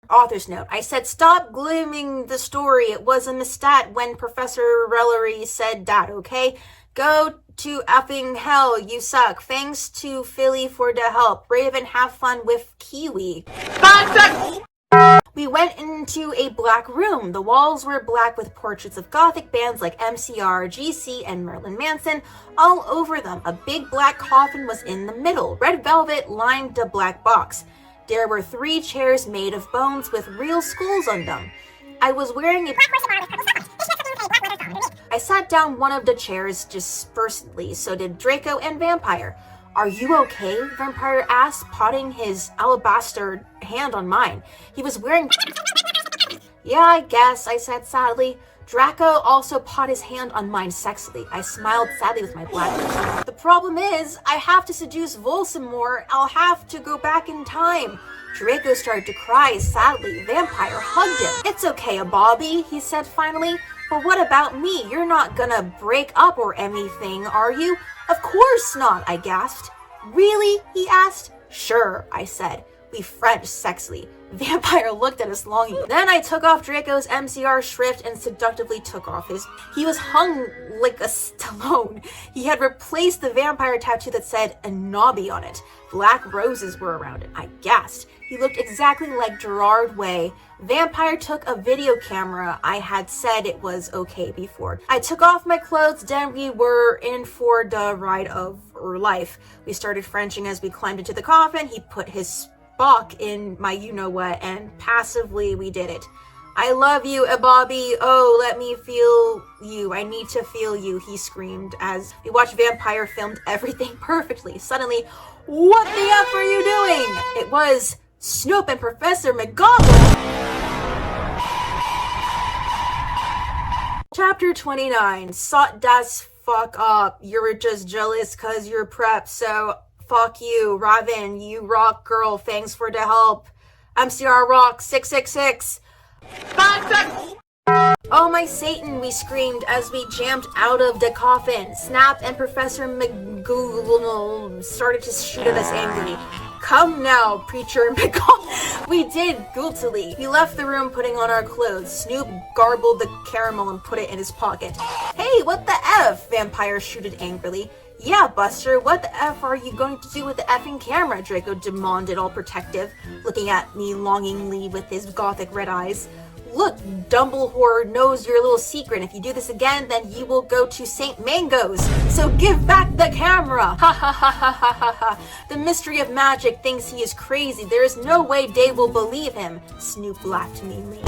Author's note. I said stop glooming the story. It was a mistake when Professor Rellery said that, okay? Go to effing hell, you suck. Thanks to Philly for the help. Raven, have fun with Kiwi. 5 seconds! We went into a black room. The walls were black with portraits of gothic bands like MCR, GC, and Marilyn Manson all over them. A big black coffin was in the middle. Red velvet lined the black box. There were 3 chairs made of bones with real skulls on them. I was wearing a I sat down one of the chairs dispersedly, so did Draco and Vampire. Are you okay? Vampire asked, putting his alabaster hand on mine. He was wearing... Yeah, I guess, I said sadly. Draco also put his hand on mine sexily. I smiled sadly with my black teeth. The problem is, I have to seduce Voldemort. I'll have to go back in time. Draco started to cry sadly. Vampire hugged him. It's okay, Bobby, he said finally. But what about me? You're not gonna break up or anything, are you? Of course not, I gasped. Really? He asked. Sure, I said. We Frenched sexily. Vampire looked at us longingly. Then I took off Draco's MCR shrift and seductively took off his. He was hung like a Stallone. He had replaced the vampire tattoo that said Anobi on it. Black roses were around it. I gasped. He looked exactly like Gerard Way. Vampire took a video camera. I had said it was okay before. I took off my clothes, then we were in for the ride of our life. We started Frenching as we climbed into the coffin. He put his Spock in my you-know-what, and passively we did it. I love you, Bobby. Oh, let me feel you. I need to feel you, he screamed as we watched Vampire filmed everything perfectly. Suddenly, what the F are you doing? It was Snoop and Professor McGonagall. Chapter 29. Sot das fuck up. You're just jealous cause you're prep, so fuck you. Raven, you rock girl. Thanks for the help. MCR rock 666. 5 seconds. Oh my Satan, we screamed as we jammed out of the coffin. Snap and Professor McGoogle started to shoot at us angrily. Come now, Preacher McGonagall. We did, guiltily. We left the room putting on our clothes. Snoop garbled the caramel and put it in his pocket. Hey, what the F? Vampire shooted angrily. Yeah, Buster, what the F are you going to do with the effing camera? Draco demanded, all protective, looking at me longingly with his gothic red eyes. Look, Dumbledore knows your little secret. If you do this again, then you will go to St. Mango's. So give back the camera. Ha ha ha ha ha ha ha. The mystery of magic thinks he is crazy. There is no way they will believe him. Snoop laughed meanly.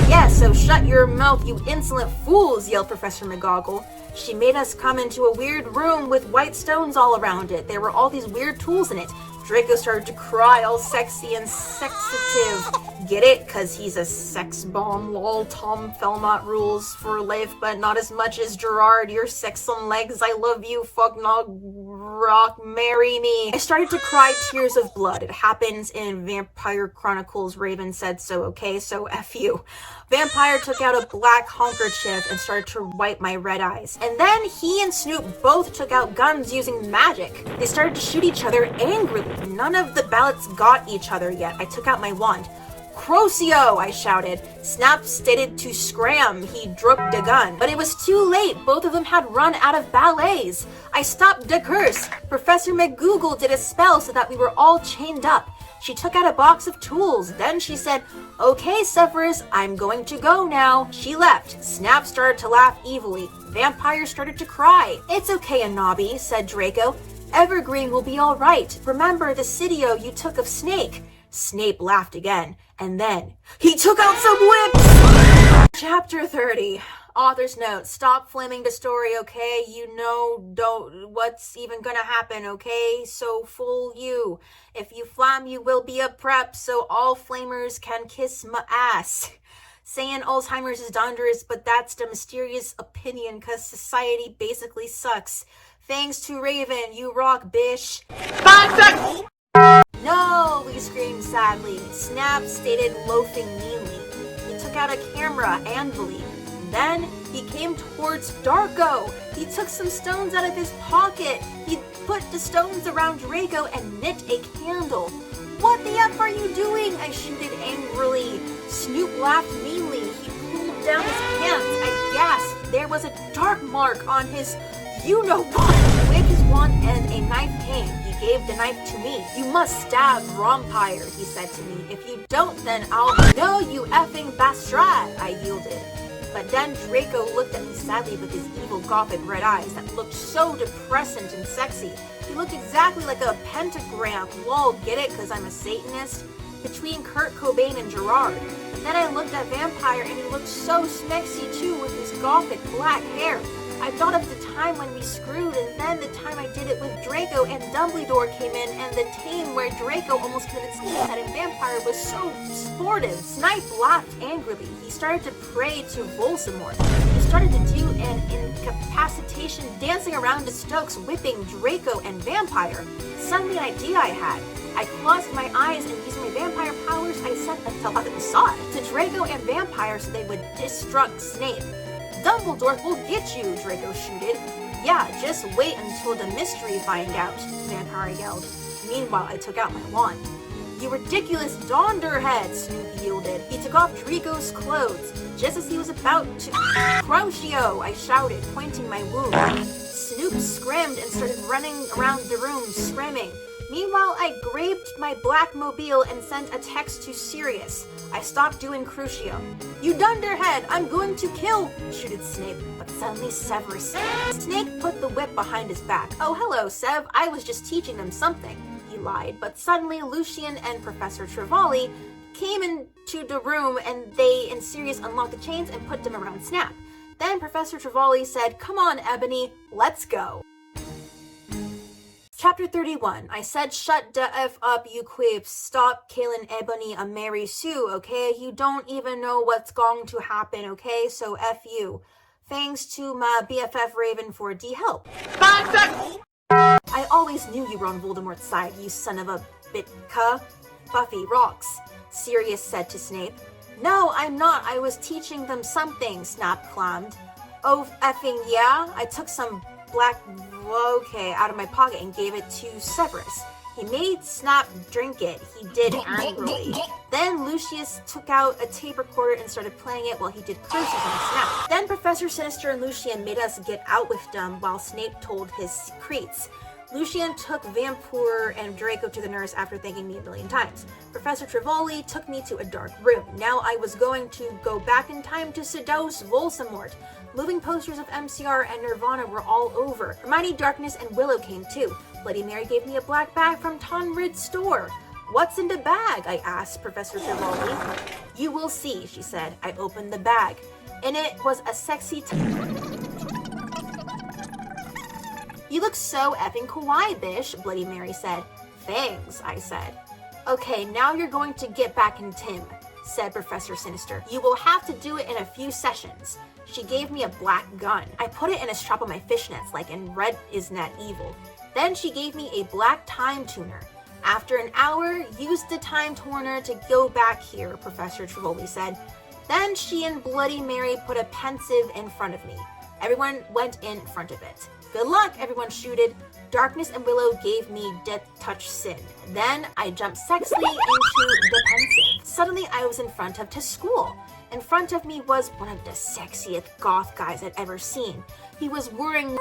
Yeah, so shut your mouth, you insolent fools, yelled Professor McGonagall. She made us come into a weird room with white stones all around it. There were all these weird tools in it. Draco started to cry, all sexy and sexitive. Get it? Cause he's a sex bomb, lol. Tom Felmont rules for life, but not as much as Gerard. Your sex on legs, I love you, fuck nog rock, marry me. I started to cry tears of blood. It happens in Vampire Chronicles. Raven said so, okay, so F you. Vampire took out a black handkerchief and started to wipe my red eyes. And then he and Snoop both took out guns using magic. They started to shoot each other angrily. None of the ballots got each other yet. I took out my wand. Crocio, I shouted. Snap stated to scram. He dropped the gun. But it was too late. Both of them had run out of ballets. I stopped the curse. Professor McGoogle did a spell so that we were all chained up. She took out a box of tools. Then she said, okay, sufferers, I'm going to go now. She left. Snap started to laugh evilly. Vampire started to cry. It's okay, Anobi, said Draco. Evergreen will be all right. Remember the Sidio you took of Snake. Snape laughed again, and then he took out some whips! Chapter 30. Author's note. Stop flaming the story, okay? You know, what's even gonna happen, okay? So fool you. If you flam, you will be a prep, so all flamers can kiss my ass. Saying Alzheimer's is dangerous, but that's the mysterious opinion, cause society basically sucks. Thanks to Raven, you rock, bish. 5 seconds! No, we screamed sadly. Snap stated loafing meanly. He took out a camera angrily. Then he came towards Darko. He took some stones out of his pocket. He put the stones around Draco and lit a candle. What the F are you doing? I shouted angrily. laughed meanly. He pulled down his pants. I gasped. There was a dark mark on his you-know-what. He waved his wand and a knife came. He gave the knife to me. You must stab Rompire, he said to me. If you don't, then I'll... No, you effing bastard, I yielded. But then Draco looked at me sadly with his evil gothic red eyes that looked so depressant and sexy. He looked exactly like a pentagram. Lol, get it? Because I'm a Satanist? Between Kurt Cobain and Gerard. Then I looked at Vampire and he looked so smexy too with his gothic black hair. I thought of the time when we screwed, and then the time I did it with Draco and Dumbledore came in, and the team where Draco almost committed suicide and Vampire was so sportive. Snipe laughed angrily. He started to pray to Voldemort. He started to do an incapacitation dancing around to Stokes, whipping Draco and Vampire. Suddenly an idea I had. I closed my eyes and using my vampire powers, I sent a telepathy to Draco and Vampire so they would destruct Snape. Dumbledore will get you, Draco shooted. Yeah, just wait until the mystery find out, Vampire yelled. Meanwhile, I took out my wand. You ridiculous donderhead, Snoop yielded. He took off Draco's clothes. Just as he was about to... Crucio, I shouted, pointing my wound. Snoop screamed and started running around the room, screaming. Meanwhile, I grabbed my black mobile and sent a text to Sirius. I stopped doing Crucio. You dunderhead, I'm going to kill, shooted Snape, but suddenly Severus. Snape put the whip behind his back. Oh, hello, Sev, I was just teaching them something, he lied, but suddenly Lucian and Professor Trevally came into the room and they and Sirius unlocked the chains and put them around Snap. Then Professor Trevally said, come on, Ebony, let's go. Chapter 31. I said shut the F up, you queeps. Stop killing Ebony and Mary Sue, okay? You don't even know what's going to happen, okay? So F you. Thanks to my BFF Raven for D-help. 5 seconds! I always knew you were on Voldemort's side, you son of a bitka. Buffy rocks, Sirius said to Snape. No, I'm not. I was teaching them something, Snap clammed. Oh, effing yeah? I took some black okay out of my pocket and gave it to Severus. He made Snap drink it. He did angrily. Then Lucius took out a tape recorder and started playing it while he did curses on Snap. Then Professor Sinister and Lucian made us get out with them while Snape told his secrets. Lucian took Vampire and Draco to the nurse after thanking me a million times. Professor Trevally took me to a dark room. Now I was going to go back in time to seduce Voldemort. Moving posters of MCR and Nirvana were all over. Hermione, Darkness, and Willow came too. Bloody Mary gave me a black bag from Tonrid's store. What's in the bag? I asked Professor Trevally. You will see, she said. I opened the bag. In it was a sexy You look so effing kawaii, bish, Bloody Mary said. Thanks, I said. Okay, now you're going to get back in Tim, said Professor Sinister. You will have to do it in a few sessions. She gave me a black gun. I put it in a strap of my fishnets, like in Red Is Not Evil. Then she gave me a black time tuner. After an hour, use the time tuner to go back here, Professor Trevally said. Then she and Bloody Mary put a pensive in front of me. Everyone went in front of it. Good luck, everyone shooted. Darkness and Willow gave me Death Touch Sin. Then I jumped sexily into the pensive. Suddenly I was in front of school. In front of me was one of the sexiest goth guys I'd ever seen. He was wearing...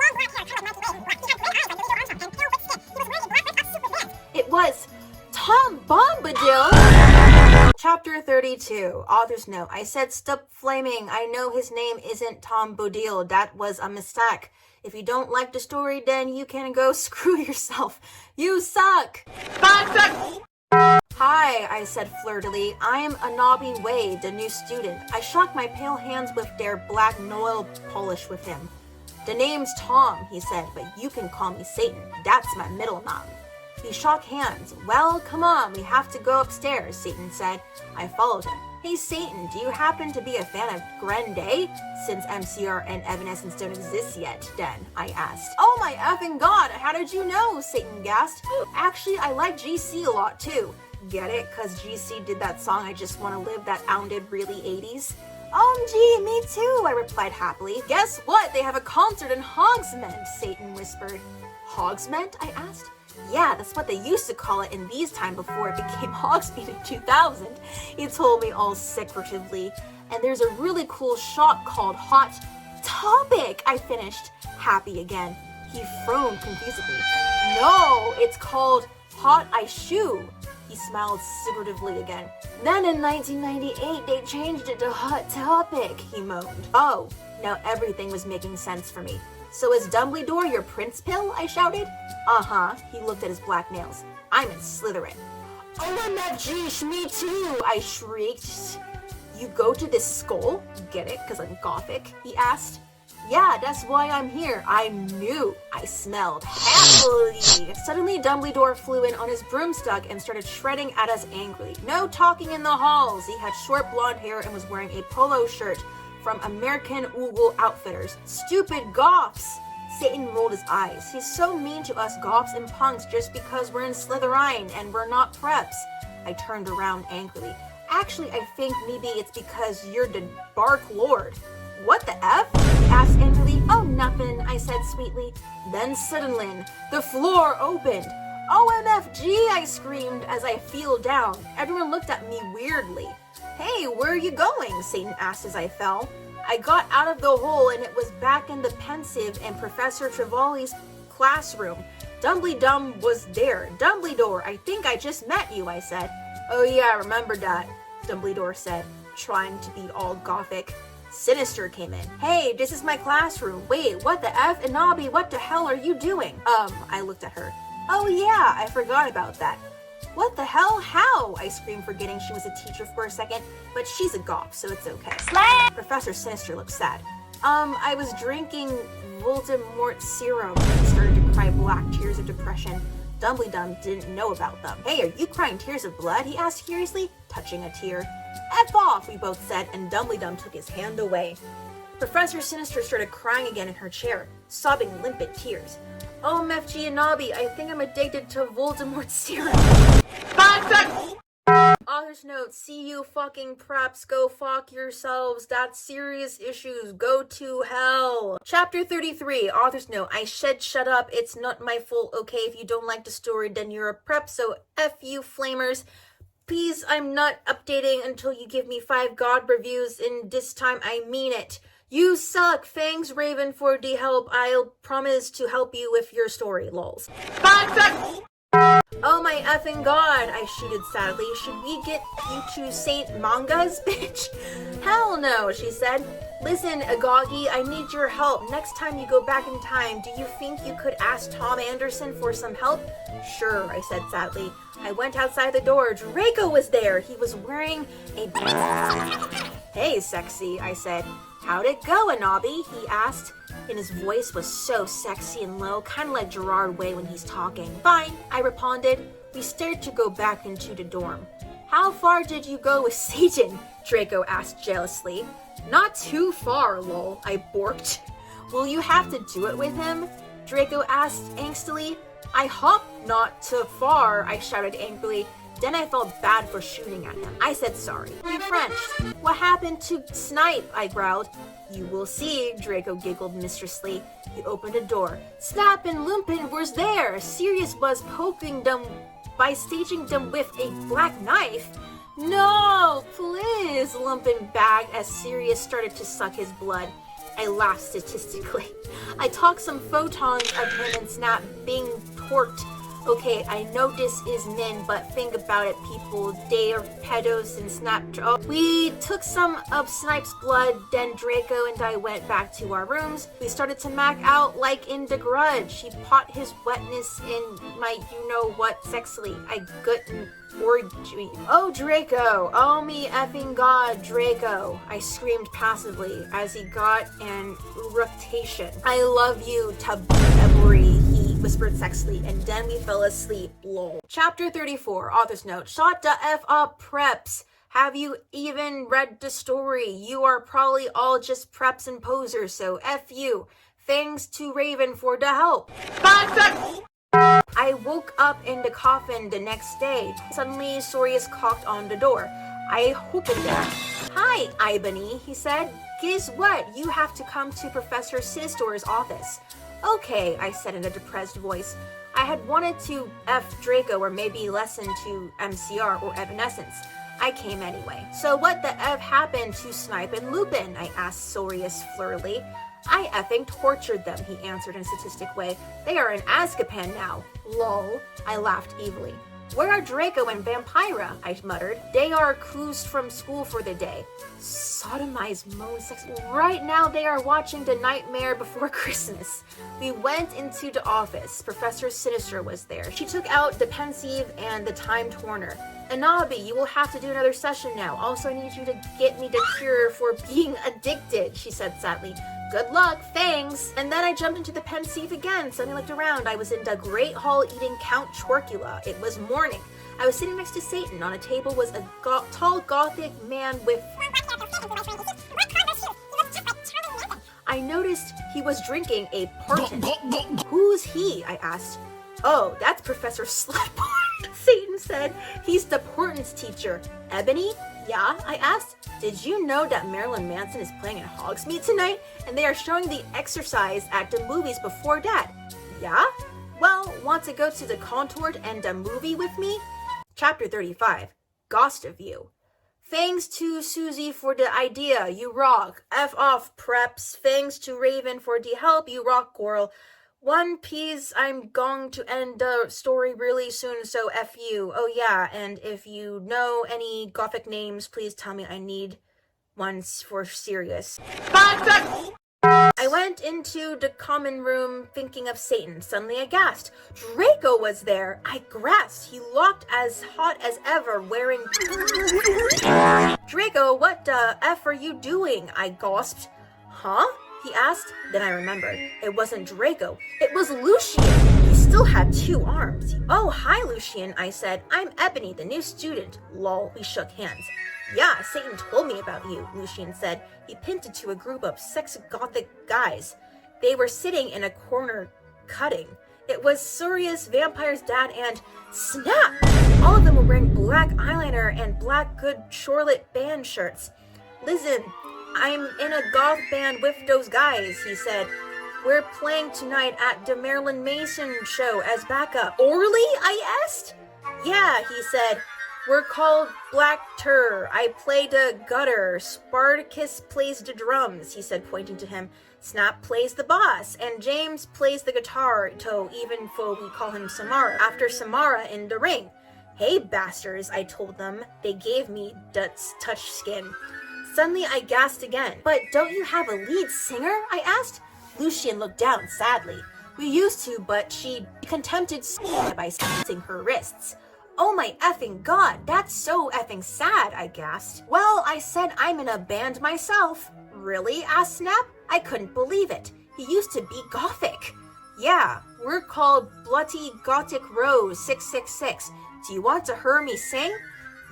It was Tom Bombadil! Chapter 32. Author's note. I said stop flaming. I know his name isn't Tom Bombadil. That was a mistake. If you don't like the story, then you can go screw yourself. You suck! 5 seconds! Hi, I said flirtily. I am Anabi Wade, the new student. I shook my pale hands with their black nail polish with him. The name's Tom, he said, but you can call me Satan. That's my middle name. We shook hands. Well, come on, we have to go upstairs, Satan said. I followed him. Hey Satan, do you happen to be a fan of Grande? Since MCR and Evanescence don't exist yet, then, I asked. Oh my effing god, how did you know? Satan gasped. Actually, I like GC a lot too. Get it? Cause GC did that song I Just Wanna Live that sounded really 80s? OMG, me too, I replied happily. Guess what? They have a concert in Hogsmeade, Satan whispered. Hogsmeade? I asked. Yeah, that's what they used to call it in these times before it became Hogsmeade in 2000, he told me all secretively. And there's a really cool shop called Hot Topic, I finished, happy again. He frowned confusedly. No, it's called Hot Shoe. He smiled secretively again. Then in 1998, they changed it to Hot Topic, he moaned. Oh, now everything was making sense for me. So is Dumbledore your prince pill? I shouted. Uh-huh, he looked at his black nails. I'm in Slytherin. OMFG, me too, I shrieked. You go to this skull? Get it, because I'm gothic? He asked. Yeah, that's why I'm here. I'm new. I smelled happily. Suddenly, Dumbledore flew in on his broomstick and started shredding at us angrily. No talking in the halls. He had short blonde hair and was wearing a polo shirt from American Oogle Outfitters. Stupid goths! Satan rolled his eyes. He's so mean to us goths and punks just because we're in Slytherin and we're not preps. I turned around angrily. Actually, I think maybe it's because you're the Bark Lord. What the F? He asked angrily. Oh, nothing, I said sweetly. Then suddenly, the floor opened. OMFG, I screamed as I fell down. Everyone looked at me weirdly. Hey, where are you going? Satan asked as I fell. I got out of the hole and it was back in the pensive and Professor Trevoli's classroom. Dumbledore was there. Dumbledore, I think I just met you, I said. Oh yeah, I remember that, Dumbledore said, trying to be all gothic. Sinister came in. Hey, this is my classroom. Wait, what the F? And Nobby, what the hell are you doing? I looked at her. Oh yeah, I forgot about that. What the hell? How? I screamed, forgetting she was a teacher for a second, but she's a goth, so it's okay. Slam! Professor Sinister looked sad. I was drinking voldemort serum and started to cry black tears of depression. Dumbledore didn't know about them. Hey, are you crying tears of blood? He asked curiously, touching a tear. F off, we both said, and Dumbledore took his hand away. Professor Sinister started crying again in her chair, sobbing limpid tears. Oh, MFG and Nobby, I think I'm addicted to Voldemort serum. 5 seconds! Author's note, see you fucking preps, go fuck yourselves, that's serious issues, go to hell. Chapter 33, author's note, I said shut up, it's not my fault, okay, if you don't like the story, then you're a prep, so F you flamers. Please, I'm not updating until you give me 5 God reviews, and this time I mean it. You suck. Thanks, Raven, for the help. I'll promise to help you with your story, lols. 5 seconds! Oh my effing god, I shooted sadly. Should we get you to St. Manga's, bitch? Hell no, she said. Listen, Agagi, I need your help. Next time you go back in time, do you think you could ask Tom Anderson for some help? Sure, I said sadly. I went outside the door. Draco was there. He was wearing a... Hey, sexy, I said. How'd it go, Anabi? He asked, and his voice was so sexy and low, kind of like Gerard Way when he's talking. Fine, I responded. We started to go back into the dorm. How far did you go with Satan? Draco asked jealously. Not too far, lol, I borked. Will you have to do it with him? Draco asked angstily. I hope not too far, I shouted angrily. Then I felt bad for shooting at him. I said sorry. We Frenched. What happened to Snipe? I growled. You will see, Draco giggled mischievously. He opened a door. Snap and Lupin was there. Sirius was poking them by staging them with a black knife. No, please, Lupin begged as Sirius started to suck his blood. I laughed statistically. I talked some photons of him and Snap being torqued. Okay, I know this is men, but think about it, people. They are pedos and Snap. Oh. We took some of Snipe's blood, then Draco and I went back to our rooms. We started to mac out like in The Grudge. He pot his wetness in my you-know-what sexily. I couldn't orgy. Oh, Draco. Oh, me effing god, Draco. I screamed passively as he got an eructation. I love you, Tabori. Whispered sexily, and then we fell asleep. Lol. Chapter 34, author's note. Shut the F up, preps. Have you even read the story? You are probably all just preps and posers, so F you. Thanks to Raven for the help. 5 seconds! I woke up in the coffin the next day. Suddenly, Sorius knocked on the door. I opened it. Hi, Ebony, he said. Guess what? You have to come to Professor Sinister's office. Okay, I said in a depressed voice. I had wanted to F Draco or maybe listen to MCR or Evanescence. I came anyway. So what the F happened to Snipe and Lupin? I asked Sorius flurily. I effing tortured them, he answered in a sadistic way. They are in Azkaban now. Lol. I laughed evilly. Where are Draco and Vampira? I muttered. They are cruised from school for the day. Sodomized moan sex. Right now they are watching The Nightmare Before Christmas. We went into the office. Professor Sinister was there. She took out the pensieve and the time turner. Anabi, you will have to do another session now. Also, I need you to get me the cure for being addicted, she said sadly. Good luck, thanks. And then I jumped into the pensieve again. Suddenly looked around. I was in the Great Hall eating Count Chorkula. It was morning. I was sitting next to Satan. On a table was a tall gothic man with... I noticed he was drinking a parton. Who's he? I asked. Oh, that's Professor Slutport, Satan said. He's the portents teacher. Ebony? Yeah, I asked. Did you know that Marilyn Manson is playing in Hogsmeade tonight? And they are showing The Exorcist at the movies before that. Yeah? Well, want to go to the Contort and the movie with me? Chapter 35. Ghost of You. Thanks to Susie for the idea. You rock. F off, preps. Thanks to Raven for the help. You rock, girl. One piece, I'm going to end the story really soon, so F you. Oh yeah, and if you know any gothic names, please tell me. I need ones for serious. I went into the common room thinking of Satan, suddenly aghast. Draco was there. I grasped. He looked as hot as ever, wearing... Draco, what the F are you doing? I gasped. Huh? He asked. Then I remembered. It wasn't Draco. It was Lucien. He still had 2 arms. Oh, hi, Lucien, I said. I'm Ebony, the new student. Lol, we shook hands. Yeah, Satan told me about you, Lucien said. He pointed to a group of sexy gothic guys. They were sitting in a corner, cutting. It was Surius, Vampire's dad, and snap! All of them were wearing black eyeliner and black good Charlotte band shirts. Listen, I'm in a goth band with those guys, he said. We're playing tonight at the Marilyn Manson show as backup. Orly? I asked. Yeah, he said. We're called Black Tur. I play the gutter. Spartacus plays the drums, he said, pointing to him. Snap plays the bass, and James plays the guitar, even though we call him Samara, after Samara in the ring. Hey, bastards, I told them. They gave me Dut's touch skin. Suddenly, I gasped again. But don't you have a lead singer? I asked. Lucien looked down sadly. We used to, but she contempted by squeezing her wrists. Oh my effing god, that's so effing sad, I gasped. Well, I said I'm in a band myself. Really? Asked Snap. I couldn't believe it. He used to be gothic. Yeah, we're called Bloody Gothic Rose 666. Do you want to hear me sing?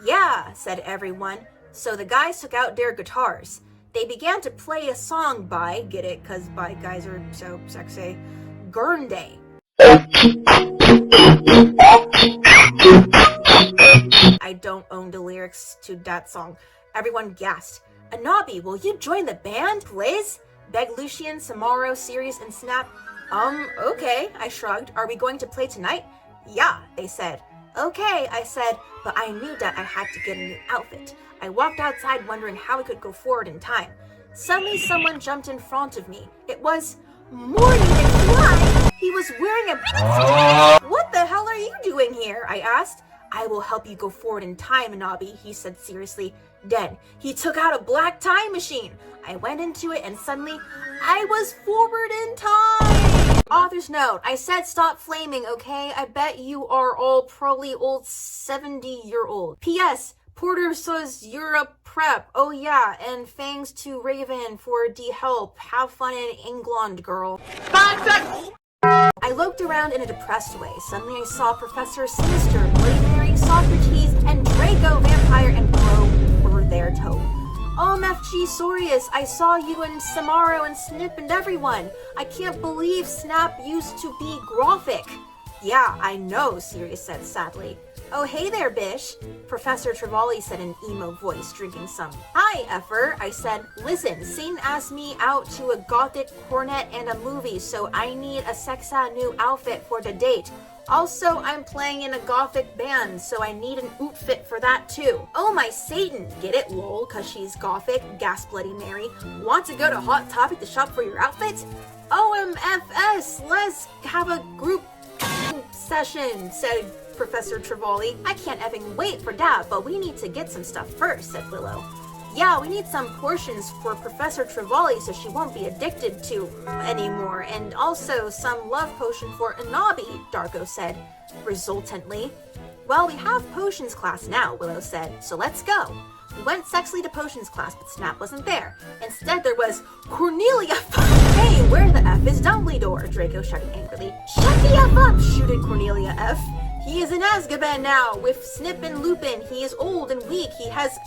Yeah, said everyone. So the guys took out their guitars. They began to play a song by, get it, cause by guys are so sexy, Gurnday. I don't own the lyrics to that song. Everyone gasped. Anabi, will you join the band, please? Begged Lucien, Samaro, Sirius, and Snap. Okay, I shrugged. Are we going to play tonight? Yeah, they said. Okay, I said, but I knew that I had to get a new outfit. I walked outside wondering how we could go forward in time. Suddenly someone jumped in front of me. It was Morty McFly! He was wearing a... What the hell are you doing here? I asked. I will help you go forward in time, Anabi, he said seriously. Then, he took out a black time machine. I went into it and suddenly, I was forward in time! Author's note, I said stop flaming, okay? I bet you are all probably old 70-year-old. P.S. Porter says you're a prep. Oh yeah, and thanks to Raven for the help. Have fun in England, girl. I looked around in a depressed way. Suddenly I saw Professor Sinister, Bloody Mary, Socrates, and Draco, Vampire, and Bro were there too. OMFG Sorius, I saw you and Samaro and Snip and everyone. I can't believe Snap used to be graphic. Yeah, I know, Sirius said sadly. Oh, hey there, Bish, Professor Trevally said in an emo voice, drinking some. Hi, Effer, I said. Listen, Satan asked me out to a gothic cornet and a movie, so I need a sexa new outfit for the date. Also, I'm playing in a gothic band, so I need an outfit for that too. Oh my Satan, get it lol, cause she's gothic, gasp Bloody Mary. Want to go to Hot Topic to shop for your outfits? OMFS, let's have a group session, said Professor Trevally. I can't effing wait for that, but we need to get some stuff first, said Willow. Yeah, we need some portions for Professor Trevally so she won't be addicted to anymore, and also some love potion for Anabi, Darko said, resultantly. Well, we have potions class now, Willow said, so let's go. We went sexily to potions class, but Snap wasn't there. Instead, there was Cornelia. Hey, where the F is Dumbledore? Draco shouted angrily. Shut the F up, shooted Cornelia F. He is in Azkaban now, with Snip and Lupin. He is old and weak. He has...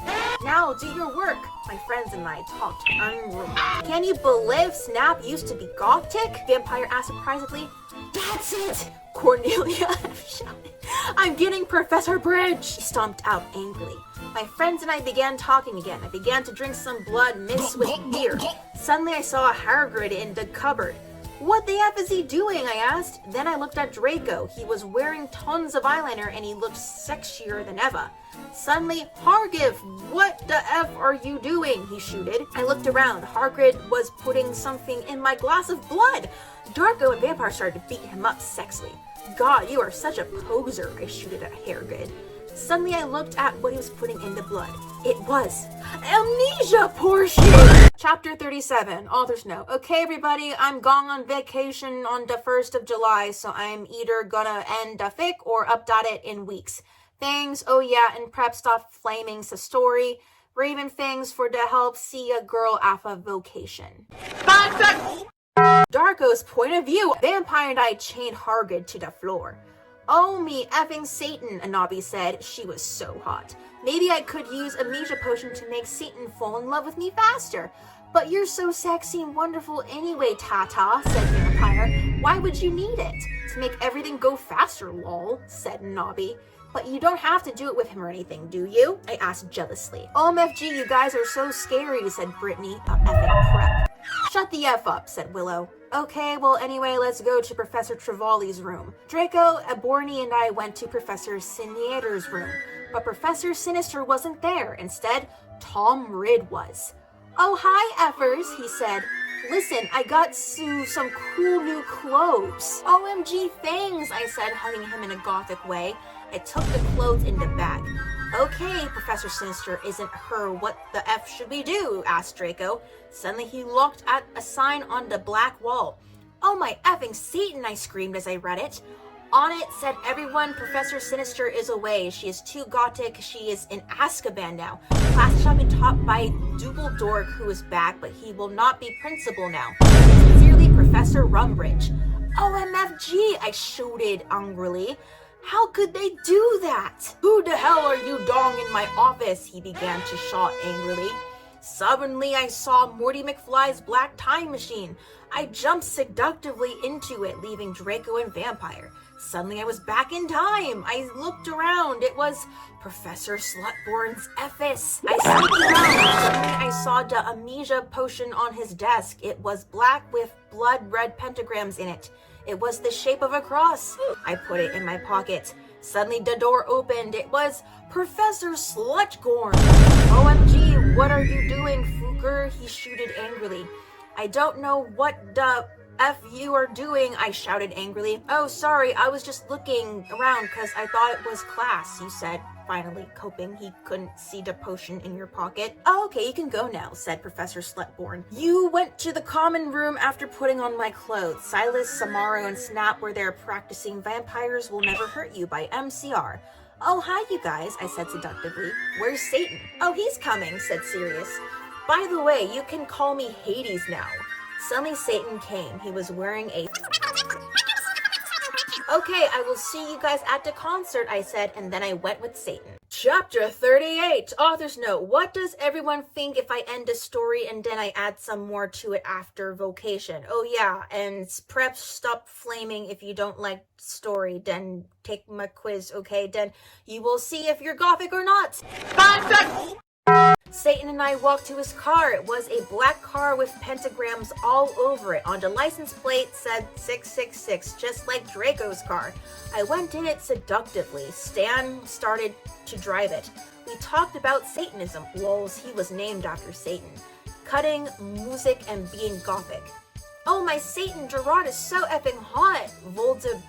Now do your work. My friends and I talked unromantic. Can you believe Snap used to be gothic? Vampire asked surprisedly. That's it! Cornelia shouted. I'm getting Professor Bridge! She stomped out angrily. My friends and I began talking again. I began to drink some blood mixed with beer. Suddenly I saw Hagrid in the cupboard. What the F is he doing? I asked. Then I looked at Draco. He was wearing tons of eyeliner and he looked sexier than ever. Suddenly, Hargiv, what the F are you doing? He shooted. I looked around. Hagrid was putting something in my glass of blood. Darko and Vampire started to beat him up sexily. God, you are such a poser, I shooted at Hagrid. Suddenly I looked at what he was putting in the blood. It was amnesia portion! Chapter 37, author's note. Okay, everybody, I'm gone on vacation on the 1st of July, so I'm either gonna end the fic or update it in weeks. Thanks, oh yeah, and prep stop flaming the story. Raven things for the help see a girl after vocation. Darko's point of view. Vampire and I chained Hagrid to the floor. Oh me effing Satan, Anabi said. She was so hot. Maybe I could use amnesia potion to make Satan fall in love with me faster. But you're so sexy and wonderful anyway, Tata, said Vampire. Why would you need it? To make everything go faster, lol, said Anabi. But you don't have to do it with him or anything, do you? I asked jealously. OMFG, you guys are so scary, said Brittany, effing prep. Shut the F up, said Willow. Okay, well anyway, let's go to Professor Trevally's room. Draco, Aborny, and I went to Professor Sinister's room. But Professor Sinister wasn't there. Instead, Tom Ridd was. Oh, hi, Effers, he said. Listen, I got Sue some cool new clothes. OMG, thanks, I said, hugging him in a gothic way. I took the clothes in the bag. Okay, Professor Sinister isn't her. What the F should we do? Asked Draco. Suddenly he looked at a sign on the black wall. Oh my effing Satan, I screamed as I read it. On it said, everyone, Professor Sinister is away. She is too gothic. She is in Azkaban now. Class shall be taught by Dumbledore, who is back, but he will not be principal now. Sincerely, Professor Rumbridge. OMFG, I shouted angrily. How could they do that? Who the hell are you dong in my office? He began to shout angrily. Suddenly I saw Morty McFly's black time machine. I jumped seductively into it, leaving Draco and Vampire. Suddenly I was back in time. I looked around. It was Professor Slutborn's Effis. I sneaked around. Suddenly I saw the amnesia potion on his desk. It was black with blood red pentagrams in it. It was the shape of a cross. I put it in my pocket. Suddenly the door opened. It was Professor Slutgorn. OMG, what are you doing, Fuker? He shouted angrily. I don't know what the F you are doing, I shouted angrily. Oh, sorry, I was just looking around because I thought it was class, you said, finally coping he couldn't see the potion in your pocket. Oh, okay, you can go now, said Professor Slutborn. You went to the common room after putting on my clothes. Silas, Samaro, and Snap were there practicing Vampires Will Never Hurt You by MCR. Oh, hi, you guys, I said seductively. Where's Satan? Oh, he's coming, said Sirius. By the way, you can call me Hades now. Suddenly Satan came. He was wearing a... Okay, I will see you guys at the concert, I said, and then I went with Satan. Chapter 38, author's note. What does everyone think if I end a story and then I add some more to it after vocation? Oh yeah, and prep stop flaming if you don't like story, then take my quiz, okay? Then you will see if you're gothic or not. Satan Satan and I walked to his car. It was a black car with pentagrams all over it. On the license plate said 666, just like Draco's car. I went in it seductively. Stan started to drive it. We talked about Satanism. Lols, he was named after Satan. Cutting, music, and being gothic. Oh, my Satan, Gerard is so effing hot, Volta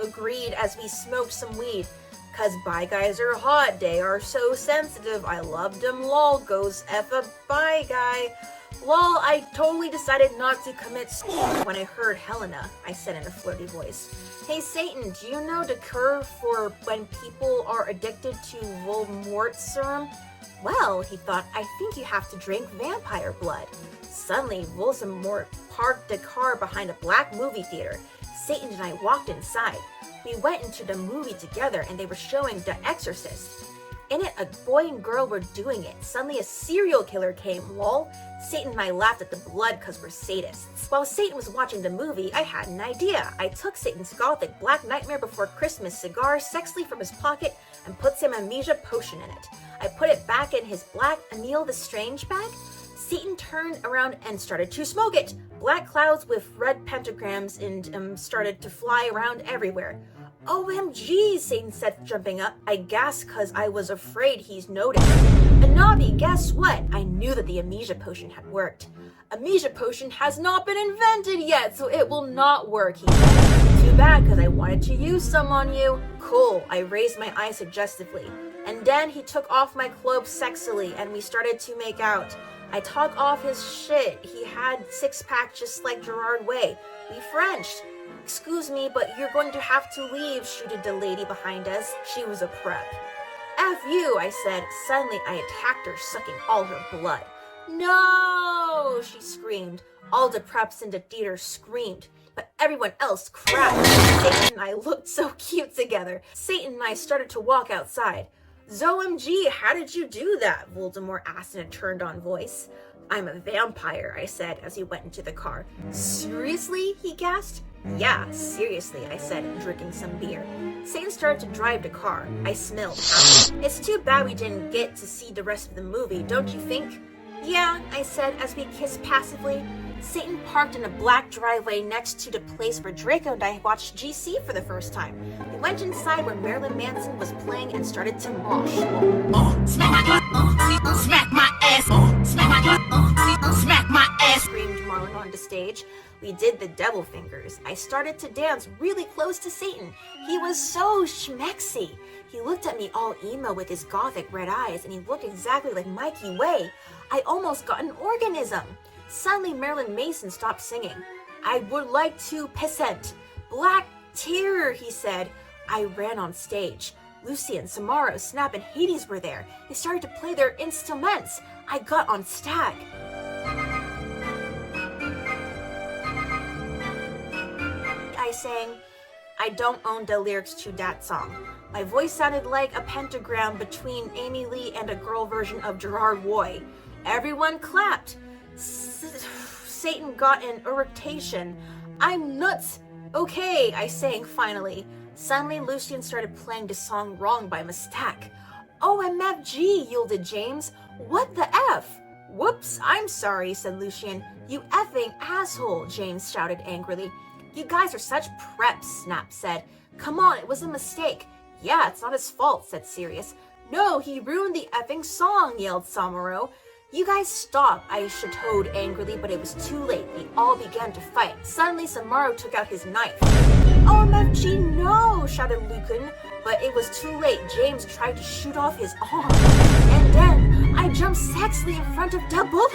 agreed as we smoked some weed. Cause bi guys are hot, they are so sensitive, I love them, lol, goes F a bi guy. Lol, I totally decided not to commit when I heard Helena, I said in a flirty voice. Hey Satan, do you know the cure for when people are addicted to voldemort serum? Well, he thought, I think you have to drink vampire blood. Suddenly, Voldemort parked the car behind a black movie theater. Satan and I walked inside. We went into the movie together and they were showing The Exorcist. In it, a boy and girl were doing it. Suddenly a serial killer came, lol. Satan and I laughed at the blood cause we're sadists. While Satan was watching the movie, I had an idea. I took Satan's gothic Black Nightmare Before Christmas cigar sexily from his pocket and put some amnesia potion in it. I put it back in his black Emil the Strange bag. Satan turned around and started to smoke it. Black clouds with red pentagrams and started to fly around everywhere. OMG, Satan said, jumping up. I gasped cause I was afraid he's noticed. Anabi, guess what? I knew that the amnesia potion had worked. Amnesia potion has not been invented yet, so it will not work, he said. Too bad, cause I wanted to use some on you. Cool, I raised my eye suggestively. And then he took off my cloak sexily and we started to make out. I took off his shit. He had six-pack just like Gerard Way. We Frenched. Excuse me, but you're going to have to leave, shooted the lady behind us. She was a prep. F you, I said. Suddenly, I attacked her, sucking all her blood. No, she screamed. All the preps in the theater screamed, but everyone else crapped. Satan and I looked so cute together. Satan and I started to walk outside. ZOMG, how did you do that? Voldemort asked in a turned-on voice. I'm a vampire, I said as he went into the car. Seriously? He gasped. Yeah, seriously, I said, drinking some beer. Satan started to drive the car. I smelled. It's too bad we didn't get to see the rest of the movie, don't you think? Yeah, I said as we kissed passively. Satan parked in a black driveway next to the place where Draco and I watched GC for the first time. We went inside where Marilyn Manson was playing and started to mosh. Smack my ass, smack my ass, screamed Marlon on the stage. We did the devil fingers. I started to dance really close to Satan. He was so schmexy. He looked at me all emo with his gothic red eyes and he looked exactly like Mikey Way. I almost got an organism. Suddenly, Marilyn Mason stopped singing. I would like to pissant. Black Terror, he said. I ran on stage. Lucian, Samara, Snap, and Hades were there. They started to play their instruments. I got on stag. I sang, I don't own the lyrics to that song. My voice sounded like a pentagram between Amy Lee and a girl version of Gerard Way. Everyone clapped. Satan got an erection. I'm nuts. Okay, I sang finally. Suddenly, Lucian started playing the song wrong by mistake. OMFG, yielded James. What the F? Whoops, I'm sorry, said Lucian. You effing asshole, James shouted angrily. You guys are such preps, Snap said. Come on, it was a mistake. Yeah, it's not his fault, said Sirius. No, he ruined the effing song, yelled Samuro. You guys stop, I chitotted angrily, but it was too late. We all began to fight. Suddenly, Samaro took out his knife. OMFG, no, shouted Lucan, but it was too late. James tried to shoot off his arm. And then, I jumped sexily in front of the bullet.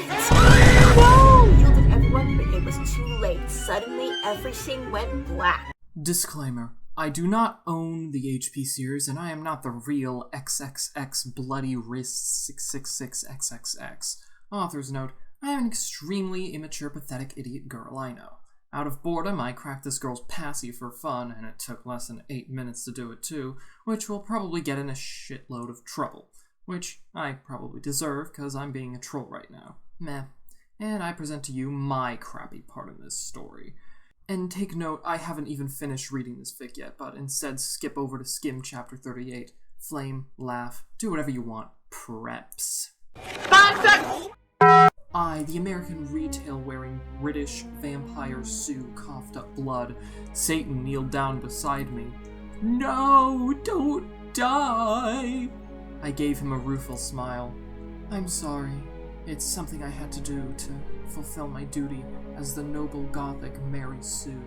No, yielded everyone, but it was too late. Suddenly, everything went black. Disclaimer. I do not own the HP series, and I am not the real XXX Bloody Wrist 666XXX. Author's note, I am an extremely immature, pathetic idiot girl, I know. Out of boredom, I cracked this girl's passy for fun, and it took less than 8 minutes to do it too, which will probably get in a shitload of trouble. Which I probably deserve, cause I'm being a troll right now. Meh. And I present to you my crappy part in this story. And take note, I haven't even finished reading this fic yet, but instead skip over to skim chapter 38. Flame, laugh, do whatever you want. Preps. Sponsor! I, the American retail-wearing British vampire Sue, coughed up blood. Satan kneeled down beside me. No, don't die! I gave him a rueful smile. I'm sorry. It's something I had to do to fulfill my duty as the noble Gothic Mary Sue.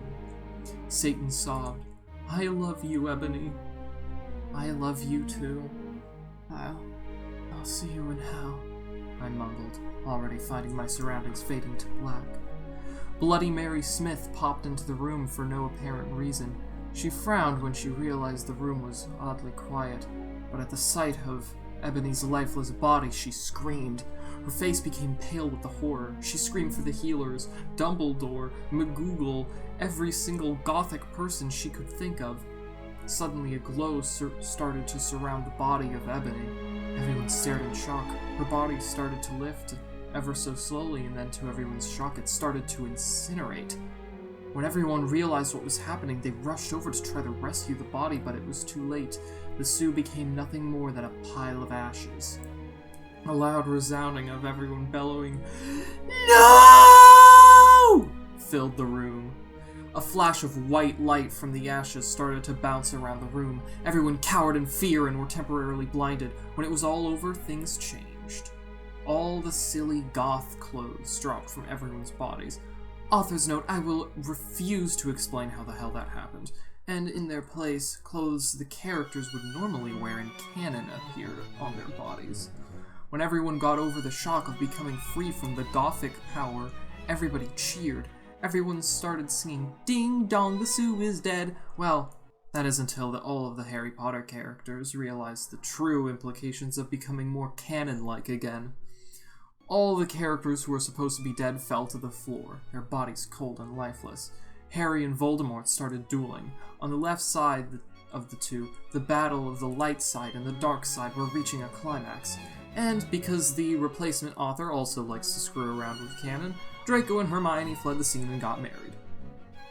Satan sobbed. I love you, Ebony. I love you too. I'll see you in hell, I mumbled, already finding my surroundings fading to black. Bloody Mary Smith popped into the room for no apparent reason. She frowned when she realized the room was oddly quiet, but at the sight of Ebony's lifeless body, she screamed. Her face became pale with the horror. She screamed for the healers, Dumbledore, McGoogle, every single Gothic person she could think of. Suddenly, a glow started to surround the body of Ebony. Everyone stared in shock. Her body started to lift ever so slowly, and then to everyone's shock, it started to incinerate. When everyone realized what was happening, they rushed over to try to rescue the body, but it was too late. The Sue became nothing more than a pile of ashes. A loud resounding of everyone bellowing, "No!" filled the room. A flash of white light from the ashes started to bounce around the room. Everyone cowered in fear and were temporarily blinded. When it was all over, things changed. All the silly goth clothes dropped from everyone's bodies. Author's note, I will refuse to explain how the hell that happened. And in their place, clothes the characters would normally wear in canon appeared on their bodies. When everyone got over the shock of becoming free from the Gothic power, everybody cheered. Everyone started singing, "Ding dong, the Sue is dead." Well, that is until all of the Harry Potter characters realized the true implications of becoming more canon-like again. All the characters who were supposed to be dead fell to the floor, their bodies cold and lifeless. Harry and Voldemort started dueling. On the left side of the two, the battle of the light side and the dark side were reaching a climax. And because the replacement author also likes to screw around with canon, Draco and Hermione fled the scene and got married.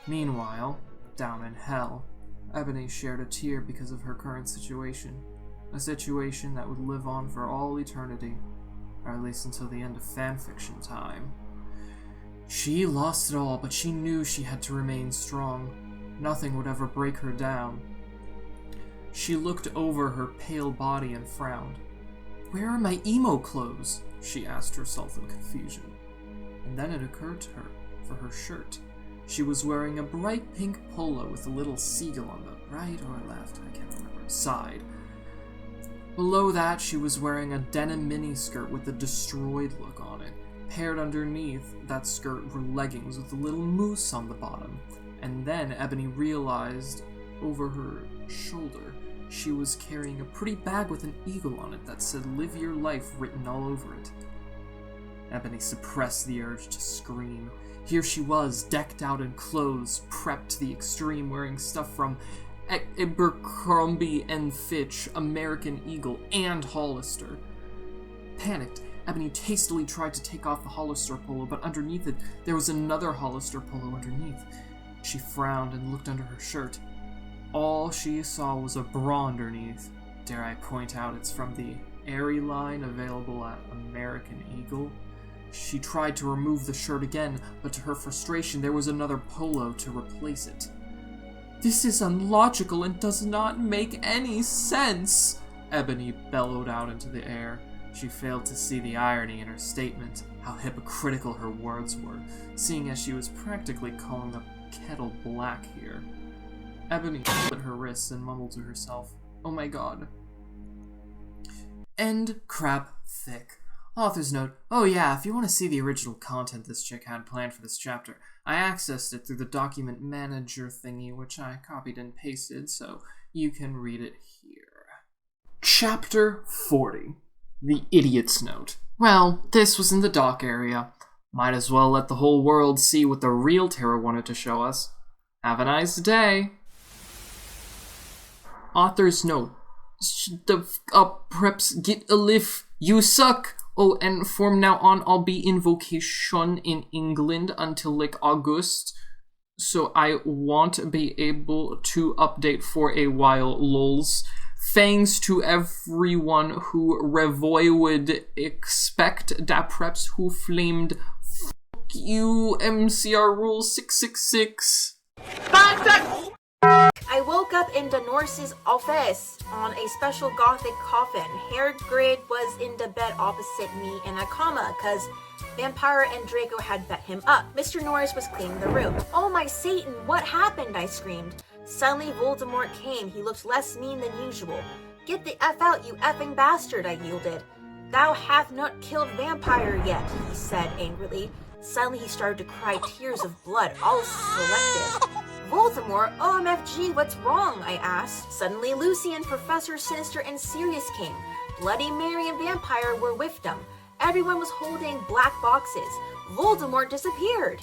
Meanwhile, down in hell, Ebony shared a tear because of her current situation. A situation that would live on for all eternity, or at least until the end of fanfiction time. She lost it all, but she knew she had to remain strong. Nothing would ever break her down. She looked over her pale body and frowned. Where are my emo clothes? She asked herself in confusion. And then it occurred to her, for her shirt. She was wearing a bright pink polo with a little seagull on the right or left, I can't remember, side. Below that, she was wearing a denim miniskirt with a destroyed look on it. Paired underneath that skirt were leggings with a little moose on the bottom. And then Ebony realized over her shoulder she was carrying a pretty bag with an eagle on it that said "Live Your Life" written all over it. Ebony suppressed the urge to scream. Here she was, decked out in clothes, prepped to the extreme, wearing stuff from Abercrombie & Fitch, American Eagle, and Hollister. Panicked, Ebony hastily tried to take off the Hollister polo, but underneath it, there was another Hollister polo underneath. She frowned and looked under her shirt. All she saw was a bra underneath. Dare I point out it's from the Aerie line available at American Eagle? She tried to remove the shirt again, but to her frustration, there was another polo to replace it. This is illogical and does not make any sense, Ebony bellowed out into the air. She failed to see the irony in her statement, how hypocritical her words were, seeing as she was practically calling the kettle black here. Ebony split her wrists and mumbled to herself, "Oh my god." End crap thick. Author's note, oh yeah, if you want to see the original content this chick had planned for this chapter, I accessed it through the document manager thingy, which I copied and pasted, so you can read it here. Chapter 40. The Idiot's Note. Well, this was in the dock area. Might as well let the whole world see what the real Terror wanted to show us. Have a nice day. Author's note. Shut the f up, preps, get a lift, you suck. Oh, and from now on, I'll be in vacation in England until like August, so I won't be able to update for a while, lols. Thanks to everyone who Revoy would expect da preps who flamed fuck you MCR rule 666. I woke up in Danorse's office on a special gothic coffin. Hairgrid was in the bed opposite me in a coma, cause Vampire and Draco had bet him up. Mr. Norris was cleaning the room. Oh my Satan, what happened? I screamed. Suddenly Voldemort came. He looked less mean than usual. Get the F out, you effing bastard, I yielded. Thou hath not killed Vampire yet, he said angrily. Suddenly he started to cry tears of blood, all selective. Voldemort, OMFG, what's wrong? I asked. Suddenly Lucian, Professor Sinister, and Sirius came. Bloody Mary and Vampire were with them. Everyone was holding black boxes. Voldemort disappeared.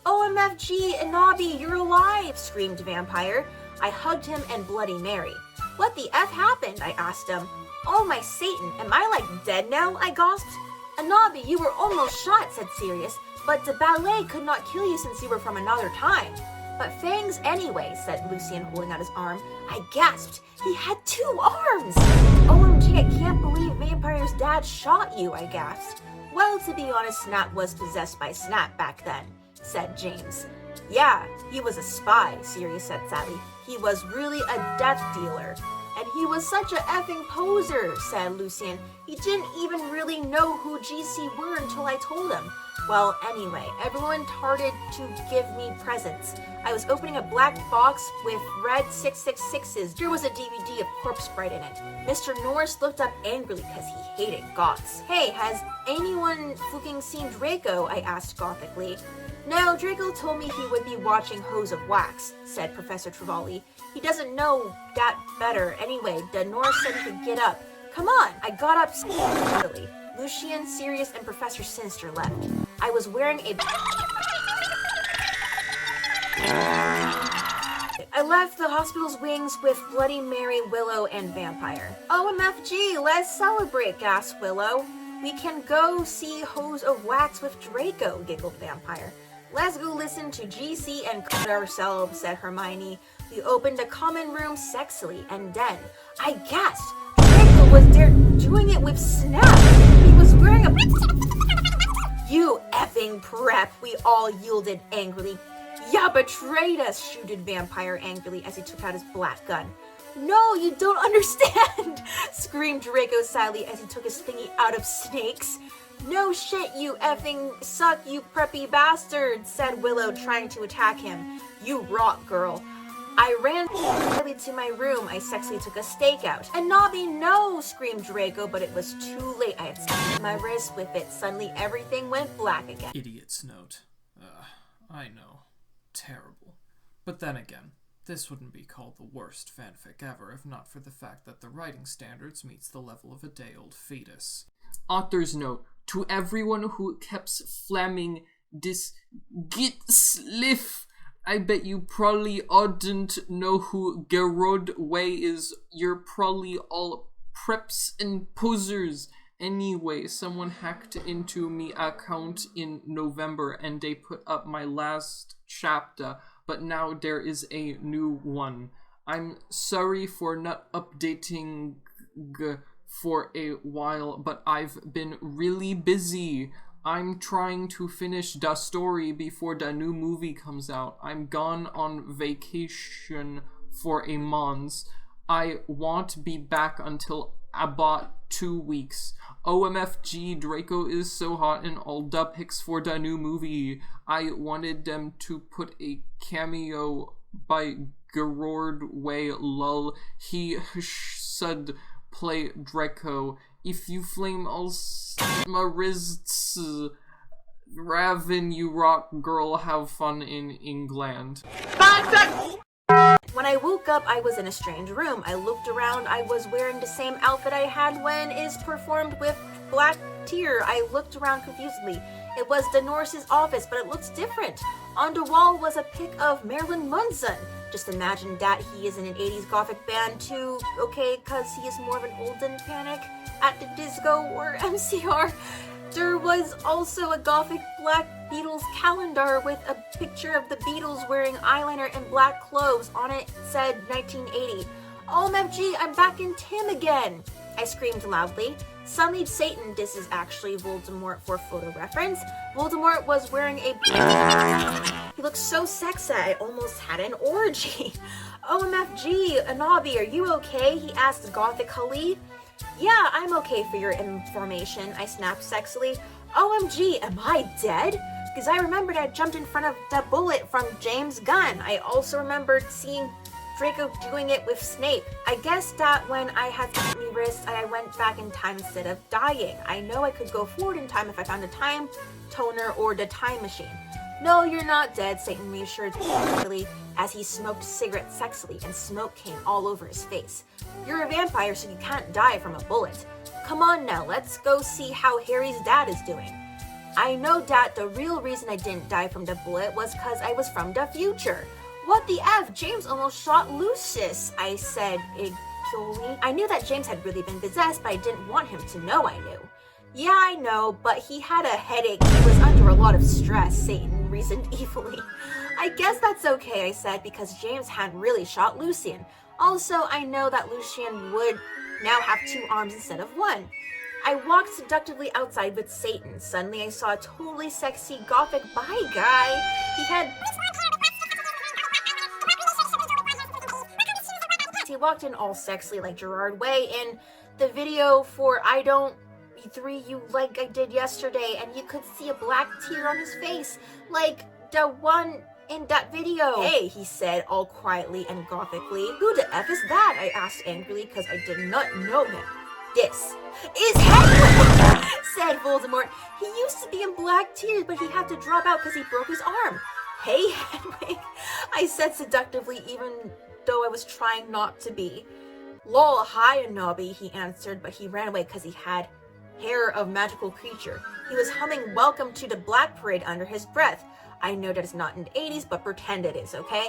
OMFG, Inabi, you're alive, screamed Vampire. I hugged him and Bloody Mary. What the F happened? I asked him. Oh my Satan, am I like dead now? I gasped. Inabi, you were almost shot, said Sirius, but the ballet could not kill you since you were from another time. But fangs anyway, said Lucian, holding out his arm. I gasped. He had 2 arms! OMG, I can't believe Vampire's dad shot you, I gasped. Well, to be honest, Snap was possessed by Snap back then, said James. Yeah, he was a spy, Sirius said sadly. He was really a death dealer. And he was such a effing poser, said Lucian. He didn't even really know who GC were until I told him. Well, anyway, everyone started to give me presents. I was opening a black box with red 666s. There was a DVD of Corpse Sprite in it. Mr. Norris looked up angrily because he hated goths. Hey, has anyone fucking seen Draco? I asked gothically. No, Draco told me he would be watching Hose of Wax, said Professor Trevally. He doesn't know that better. Anyway, the Norris said he could get up. Come on, I got up speedily. Lucian, Sirius, and Professor Sinister left. I was wearing a... I left the hospital's wings with Bloody Mary, Willow, and Vampire. OMFG, let's celebrate, gasped Willow. We can go see Hose of Wax with Draco, giggled Vampire. Let's go listen to GC and cut ourselves, said Hermione. We opened a common room sexily, and then I gasped. Draco was there doing it with Snap. He was wearing a... You effing prep, we all yielded angrily. Ya betrayed us, shooted Vampire angrily as he took out his black gun. No, you don't understand, screamed Draco sadly as he took his thingy out of Snake's. No shit, you effing suck, you preppy bastard, said Willow, trying to attack him. You rock, girl. I ran to my room. I sexily took a stake out. And Nobby, no, screamed Draco, but it was too late. I had snapped my wrist with it. Suddenly, everything went black again. Idiot's note. I know. Terrible. But then again, this wouldn't be called the worst fanfic ever if not for the fact that the writing standards meets the level of a day-old fetus. Author's note. To everyone who kept flamming this git sliff, I bet you probably oughtn't know who Gerard Way is. You're probably all preps and posers. Anyway, someone hacked into me account in November and they put up my last chapter, but now there is a new one. I'm sorry for not updating for a while, but I've been really busy. I'm trying to finish the story before the new movie comes out. I'm gone on vacation for a month. I won't be back until about 2 weeks. OMFG, Draco is so hot in all the pics for the new movie. I wanted them to put a cameo by Gerard Way, lol. He said play Draco. If you flame all my wrists, Raven, you rock, girl, have fun in England. When I woke up, I was in a strange room. I looked around. I was wearing the same outfit I had when Is performed with Black Tear. I looked around confusedly. It was the Norris's office, but it looks different. On the wall was a pic of Marilyn Manson. Just imagine that he is in an 80s gothic band too, okay, cause he is more of an olden Panic at the disco or MCR. There was also a gothic Black Beatles calendar with a picture of the Beatles wearing eyeliner and black clothes. On it said 1980. OMFG, I'm back in Tim again, I screamed loudly. Suddenly, Satan, this is actually Voldemort for photo reference. Voldemort was wearing a... He looked so sexy, I almost had an orgy. OMFG, Anabi, are you okay? He asked gothically. Yeah, I'm okay for your information, I snapped sexily. OMG, am I dead? Because I remembered I jumped in front of the bullet from James' gun. I also remembered seeing Draco doing it with Snape. I guess that when I had the wrist, I went back in time instead of dying. I know I could go forward in time if I found a time toner or the time machine. No, you're not dead, Satan reassured me as he smoked cigarettes sexily and smoke came all over his face. You're a vampire, so you can't die from a bullet. Come on now, let's go see how Harry's dad is doing. I know, Dad, the real reason I didn't die from the bullet was because I was from the future. What the F? James almost shot Lucius, I said eagerly. I knew that James had really been possessed, but I didn't want him to know I knew. Yeah, I know, but he had a headache. He was under a lot of stress, Satan reasoned evilly. I guess that's okay, I said, because James hadn't really shot Lucian. Also, I know that Lucian would now have 2 arms instead of 1. I walked seductively outside with Satan. Suddenly, I saw a totally sexy gothic bi guy. He walked in all sexy like Gerard Way in the video for I Don't 3 You like I did yesterday, and you could see a black tear on his face, like the one in that video. Hey, he said all quietly and gothically. Who the F is that? I asked angrily because I did not know him. This is Hedwig, said Voldemort. He used to be in black tears, but he had to drop out because he broke his arm. Hey, Hedwig, I said seductively, even though I was trying not to be. Lol, hi, Anabi, he answered, but he ran away because he had hair of magical creature. He was humming Welcome to the Black Parade under his breath. I know that it's not in the 80s, but pretend it is, okay?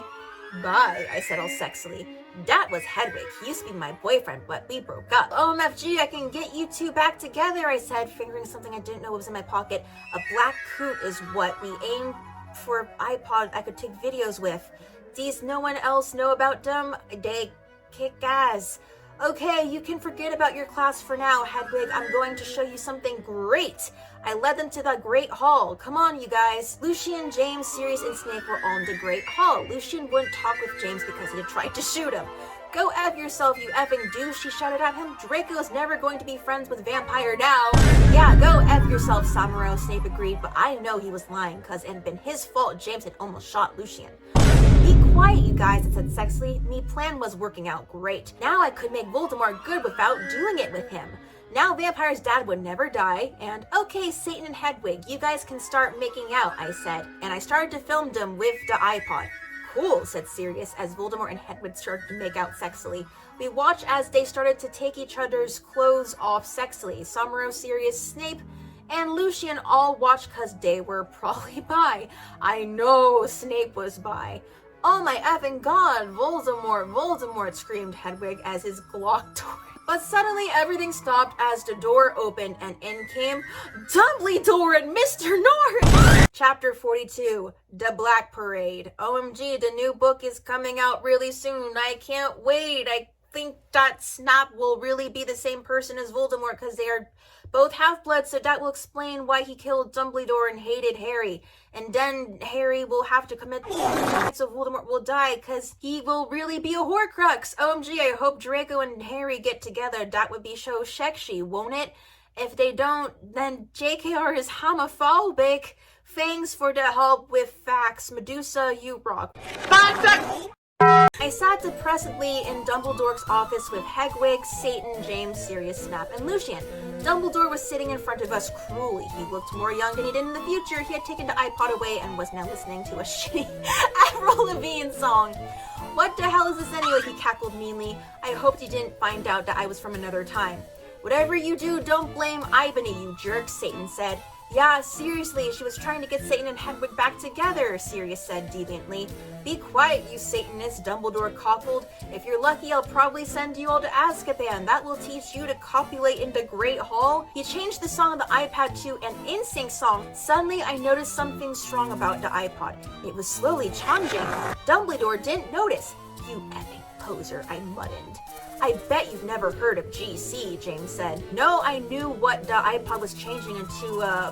Bye, I said all sexily. That was Hedwig. He used to be my boyfriend, but we broke up. OMFG, I can get you 2 back together, I said, fingering something I didn't know was in my pocket. A black coot is what we aimed for iPod I could take videos with. Does no one else know about them? They kick ass. Okay, you can forget about your class for now, Hedwig. I'm going to show you something great. I led them to the Great Hall. Come on, you guys. Lucian, James, Sirius, and Snape were all in the Great Hall. Lucian wouldn't talk with James because he had tried to shoot him. Go F yourself, you effing douche, she shouted at him. Draco's never going to be friends with Vampire now. Yeah, go F yourself, Samuro, Snape agreed, but I know he was lying because it had been his fault James had almost shot Lucian. Be quiet, you guys, it said sexily. Me plan was working out great. Now I could make Voldemort good without doing it with him. Now Vampire's dad would never die, and okay, Satan and Hedwig, you guys can start making out, I said. And I started to film them with the iPod. Cool, said Sirius, as Voldemort and Hedwig started to make out sexily. We watched as they started to take each other's clothes off sexily. Samuro, Sirius, Snape, and Lucian all watched because they were probably bi. I know Snape was bi. Oh my effing god, Voldemort, Voldemort, screamed Hedwig as his Glock tore. But suddenly everything stopped as the door opened and in came Dumbledore and Mr. Norris! Chapter 42, The Black Parade. OMG, the new book is coming out really soon. I can't wait. I think that Snap will really be the same person as Voldemort because they are both half-blood, so that will explain why he killed Dumbledore and hated Harry. And then Harry will have to commit so Voldemort will die because he will really be a Horcrux. OMG, I hope Draco and Harry get together. That would be so sexy, won't it? If they don't, then JKR is homophobic. Thanks for the help with facts. Medusa, you rock. I sat depressedly in Dumbledore's office with Hedwig, Satan, James, Sirius, Snap, and Lucian. Dumbledore was sitting in front of us cruelly. He looked more young than he did in the future. He had taken the iPod away and was now listening to a shitty Avril Lavigne song. What the hell is this anyway? He cackled meanly. I hoped you didn't find out that I was from another time. Whatever you do, don't blame Ebony, you jerk, Satan said. Yeah, seriously, she was trying to get Satan and Hedwig back together, Sirius said deviantly. Be quiet, you Satanist, Dumbledore cockled. If you're lucky, I'll probably send you all to Azkaban. That will teach you to copulate in the Great Hall. He changed the song on the iPad to an NSYNC song. Suddenly, I noticed something strong about the iPod. It was slowly changing. Dumbledore didn't notice. You effing poser, I muttered. I bet you've never heard of GC, James said. No, I knew what the iPod was changing into a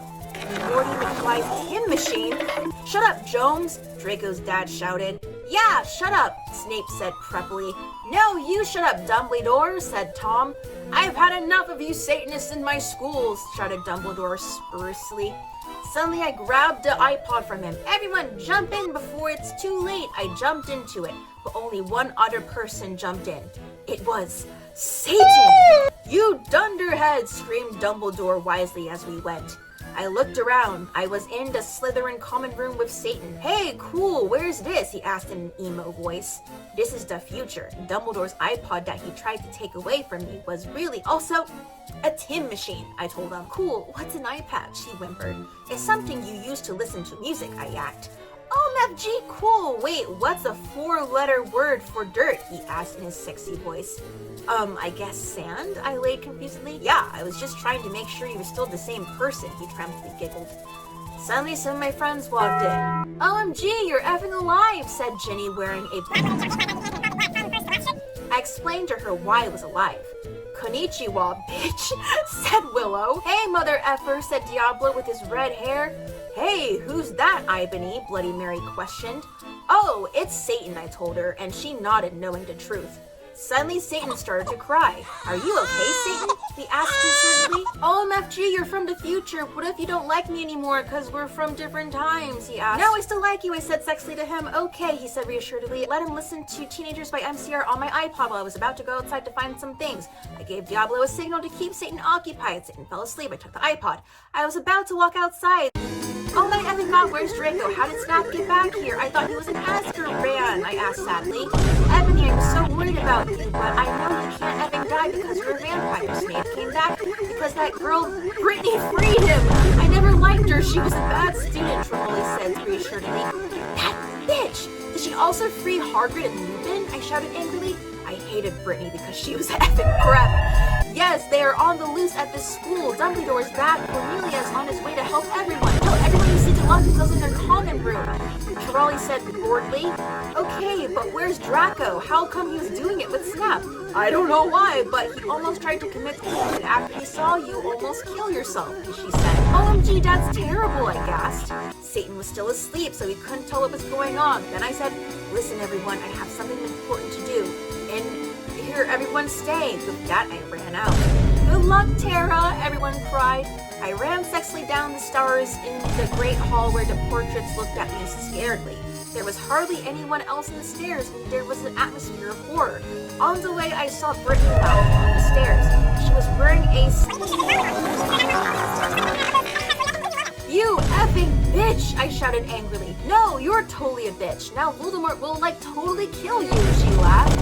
Morty McFly's Tim machine. Shut up, Jones, Draco's dad shouted. Yeah, shut up, Snape said preppily. No, you shut up, Dumbledore, said Tom. I've had enough of you Satanists in my schools, shouted Dumbledore spuriously. Suddenly I grabbed the iPod from him. Everyone jump in before it's too late. I jumped into it, but only one other person jumped in. It was Satan! You dunderhead, screamed Dumbledore wisely as we went. I looked around. I was in the Slytherin common room with Satan. Hey, cool, where's this? He asked in an emo voice. This is the future. Dumbledore's iPod that he tried to take away from me was really also a Tim machine, I told him. Cool, what's an iPad? She whimpered. It's something you use to listen to music, I yacked. OMFG, cool. Wait, what's a 4-letter word for dirt? He asked in his sexy voice. I guess sand? I laid confusedly. Yeah, I was just trying to make sure you were still the same person, he triumphantly giggled. Suddenly, some of my friends walked in. OMG, you're effing alive, said Ginny, wearing a... I explained to her why I was alive. Konnichiwa, bitch, said Willow. Hey, mother effer, said Diablo with his red hair. Hey, who's that, Ebony? Bloody Mary questioned. Oh, it's Satan, I told her, and she nodded, knowing the truth. Suddenly, Satan started to cry. Are you okay, Satan? He asked concernedly. OMFG, you're from the future. What if you don't like me anymore because we're from different times? He asked. No, I still like you, I said sexily to him. Okay, he said reassuredly. Let him listen to Teenagers by MCR on my iPod while I was about to go outside to find some things. I gave Diablo a signal to keep Satan occupied. Satan fell asleep. I took the iPod. I was about to walk outside. Oh my effing god, where's Draco? How did Snap get back here? I thought he was an Azkaban, I asked sadly. Ebony, I'm so worried about you, but I know you can't effing die because you're a vampire. Snape came back because that girl, Brittany, freed him. I never liked her. She was a bad student, Tremoli said reassuringly. That bitch! Did she also free Hagrid and Lupin? I shouted angrily. I hated Brittany because she was effing prep. Yes, they are on the loose at this school. Dumbledore's back. Cornelia's on his way to help everyone. Tell everyone you see to lock themselves in their common room. Charlie said boredly. Okay, but where's Draco? How come he was doing it with Snap? I don't know why, but he almost tried to commit suicide after he saw you almost kill yourself, she said. OMG, that's terrible, I gasped. Satan was still asleep, so he couldn't tell what was going on. Then I said, listen everyone, I have something important to do. And here, everyone stay. With that, I ran out. Good luck, Tara, everyone cried. I ran sexily down the stairs in the great hall where the portraits looked at me scaredly. There was hardly anyone else in the stairs, and there was an atmosphere of horror. On the way, I saw Brittany out on the stairs. She was wearing a... You effing bitch! I shouted angrily. No, you're totally a bitch. Now Voldemort will, totally kill you, she laughed.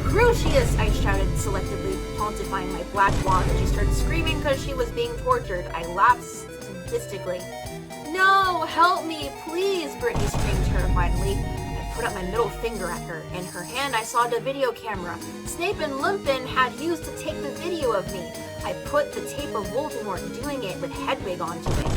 Crucius, I shouted selectively, tauntifying my black wand, and she started screaming because she was being tortured. I laughed sadistically. No, help me, please, Brittany screamed terrifiedly. I put up my middle finger at her. In her hand, I saw the video camera. Snape and Lupin had used to take the video of me. I put the tape of Voldemort doing it with Hedwig onto it.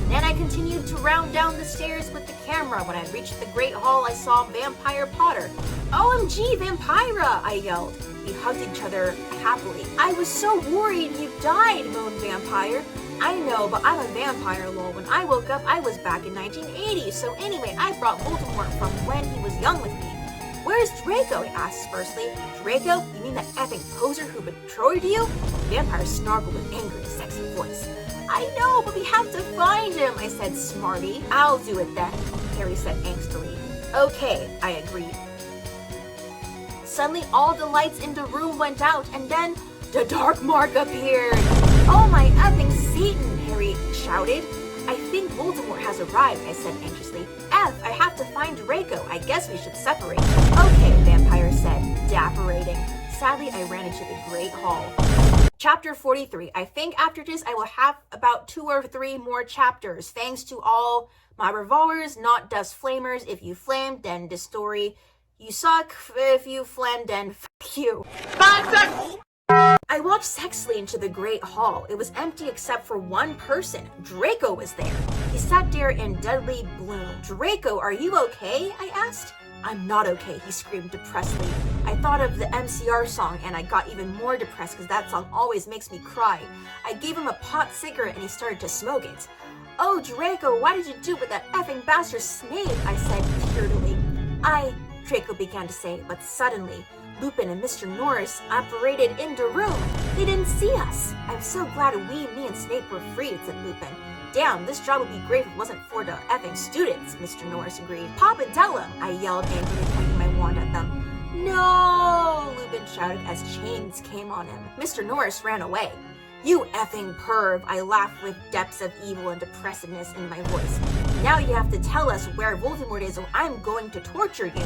Then I continued to round down the stairs with the camera. When I reached the Great Hall, I saw Vampire Potter. OMG, Vampira, I yelled. We hugged each other happily. I was so worried you died, moaned Vampire. I know, but I'm a vampire, lol. When I woke up, I was back in 1980. So anyway, I brought Voldemort from when he was young with me. Where's Draco? I asked sparsely. Draco? You mean that effing poser who betrayed you? Vampire snarled with angry, sexy voice. I know, but we have to find him, I said smarty. I'll do it then, Harry said angstily. Okay, I agreed. Suddenly, all the lights in the room went out, and then the Dark Mark appeared. Oh my effing Satan, Harry shouted. I think Voldemort has arrived, I said anxiously. F, I have to find Draco. I guess we should separate. Okay, Vampire said, dapperating. Sadly, I ran into the Great Hall. Chapter 43. I think after this, I will have about 2 or 3 more chapters. Thanks to all my revolvers, not dust flamers. If you flamed, then this story. You suck. If you flamed, then f*** you. I walked sexily into the Great Hall. It was empty except for one person. Draco was there. He sat there in deadly gloom. Draco, are you okay? I asked. I'm not okay, he screamed depressedly. I thought of the MCR song and I got even more depressed because that song always makes me cry. I gave him a pot cigarette and he started to smoke it. "Oh, Draco, why did you do it with that effing bastard Snape?" I said tearfully. Draco began to say, but suddenly, Lupin and Mr. Norris operated in the room. They didn't see us. "I'm so glad me and Snape were freed," said Lupin. "Damn, this job would be great if it wasn't for the effing students," Mr. Norris agreed. "Papa Della," I yelled angrily, pointing my wand at them. "No!" Lupin shouted as chains came on him. Mr. Norris ran away. "You effing perv," I laughed with depths of evil and depressedness in my voice. "Now you have to tell us where Voldemort is or I'm going to torture you."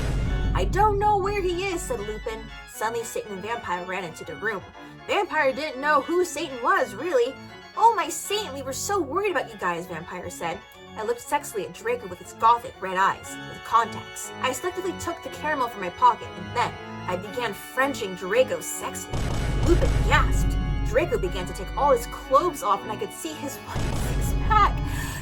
"I don't know where he is," said Lupin. Suddenly Satan and Vampire ran into the room. Vampire didn't know who Satan was, really. "Oh my Satan, we were so worried about you guys," Vampire said. I looked sexily at Draco with his gothic red eyes, with contacts. I selectively took the caramel from my pocket, and then I began Frenching Draco sexily. Lupin gasped. Draco began to take all his clothes off, and I could see his white six-pack.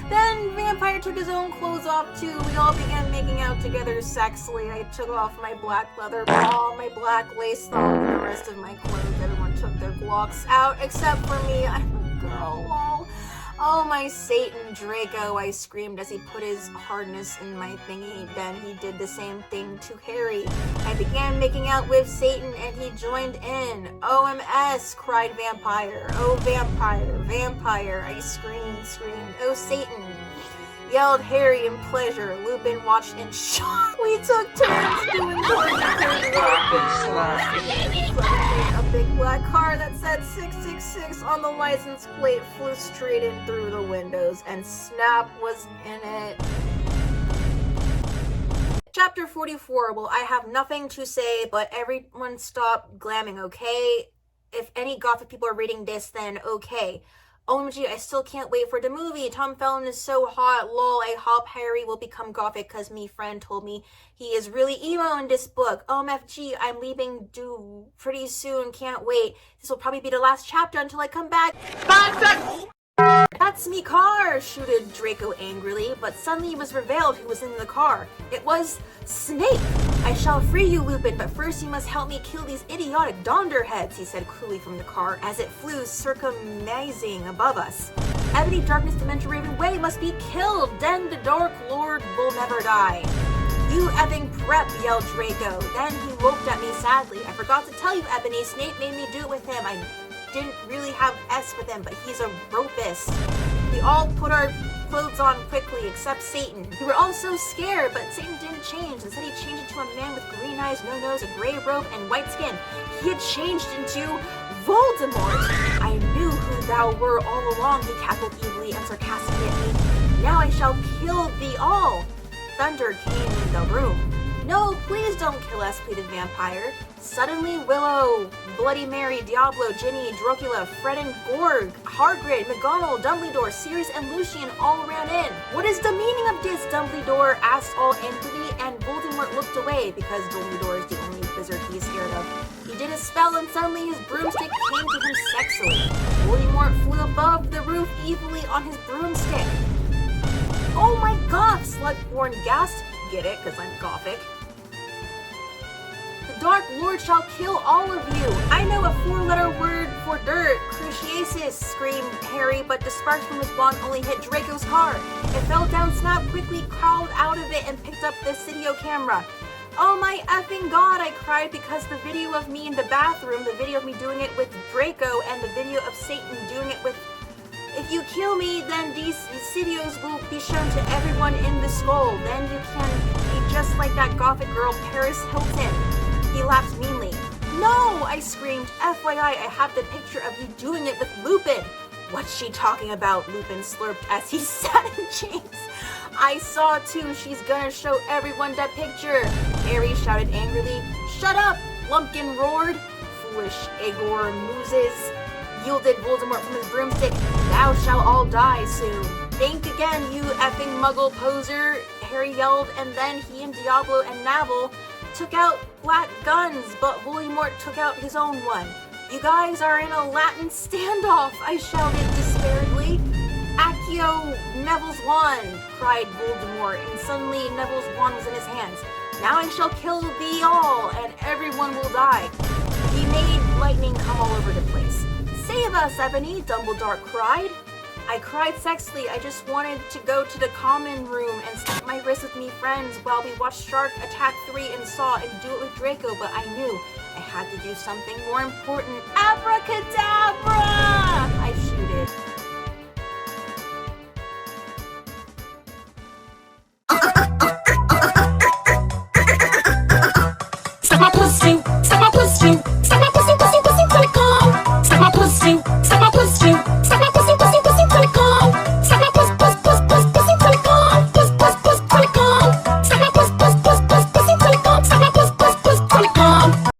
Then Vampire took his own clothes off too. We all began making out together sexily. I took off my black leather ball, my black lace thong, and the rest of my clothes. Everyone took their Glocks out, except for me. I'm a girl, lol. "Oh my Satan, Draco," I screamed as he put his hardness in my thingy. Then he did the same thing to Harry. I began making out with Satan and he joined in. "OMS," cried Vampire. "Oh, Vampire, Vampire," I screamed. "Oh, Satan," yelled Harry in pleasure. Lupin watched in shock. We took turns doing a big black car that said 666 on the license plate flew straight in through the windows, and Snap was in it. Chapter 44. Well, I have nothing to say, but everyone stop glamming, okay? If any gothic people are reading this, then okay. OMG, I still can't wait for the movie. Tom Felton is so hot. Lol, I hope Harry will become gothic because me friend told me he is really emo in this book. OMFG, I'm leaving due pretty soon. Can't wait. This will probably be the last chapter until I come back. "That's me car," shouted Draco angrily, but suddenly it was revealed who was in the car. It was Snape. "I shall free you, Lupin, but first you must help me kill these idiotic Donderheads," he said cruelly from the car as it flew circumnazing above us. "Ebony, Darkness, Dementia, Raven, Way must be killed, then the Dark Lord will never die." "You effing prep," yelled Draco. Then he looked at me sadly. "I forgot to tell you, Ebony, Snape made me do it with him. I didn't really have S with him, but he's a ropist." We all put our clothes on quickly, except Satan. We were all so scared, but Satan didn't change. Instead, he changed into a man with green eyes, no nose, a gray robe, and white skin. He had changed into Voldemort. "I knew who thou were all along," he cackled evilly and sarcastically at me. "Now I shall kill thee all." Thunder came in the room. "No, please don't kill us," pleaded Vampire. Suddenly, Willow, Bloody Mary, Diablo, Ginny, Dracula, Fred and Gorg, Hagrid, McGonagall, Dumbledore, Sirius, and Lucian all ran in. "What is the meaning of this?" Dumbledore asked all angrily, and Voldemort looked away because Dumbledore is the only wizard he is scared of. He did a spell and suddenly his broomstick came to him sexily. Voldemort flew above the roof evilly on his broomstick. "Oh my god!" Slughorn gasped. Get it, because I'm gothic. "The Dark Lord shall kill all of you. I know a 4-letter word for dirt. Cruciatus," screamed Harry, but the sparks from his wand only hit Draco's car. It fell down. Snap quickly crawled out of it and picked up the video camera. "Oh my effing god," I cried, because the video of me in the bathroom, the video of me doing it with Draco, and the video of Satan doing it with... "If you kill me, then these videos will be shown to everyone in the school. Then you can be just like that gothic girl, Paris Hilton." He laughed meanly. "No!" I screamed. "FYI, I have the picture of you doing it with Lupin." "What's she talking about?" Lupin slurped as he sat in chains. "I saw too. She's gonna show everyone that picture." Harry shouted angrily. "Shut up!" Lumpkin roared. "Foolish Igor Mooses," yielded Voldemort from his broomstick. "Thou shalt all die soon." "Think again, you effing muggle poser," Harry yelled, and then he and Diablo and Neville took out black guns, but Voldemort took out his own one. "You guys are in a Latin standoff," I shouted despairingly. "Accio, Neville's wand," cried Voldemort, and suddenly Neville's wand was in his hands. Now I shall kill thee all, and everyone will die. He made lightning come all over the place. Save us, Ebony, Dumbledore cried. I cried sexily. I just wanted to go to the common room and snap my wrist with me friends while we watched Shark attack 3 and Saw and do it with Draco, but I knew I had to do something more important. Abracadabra!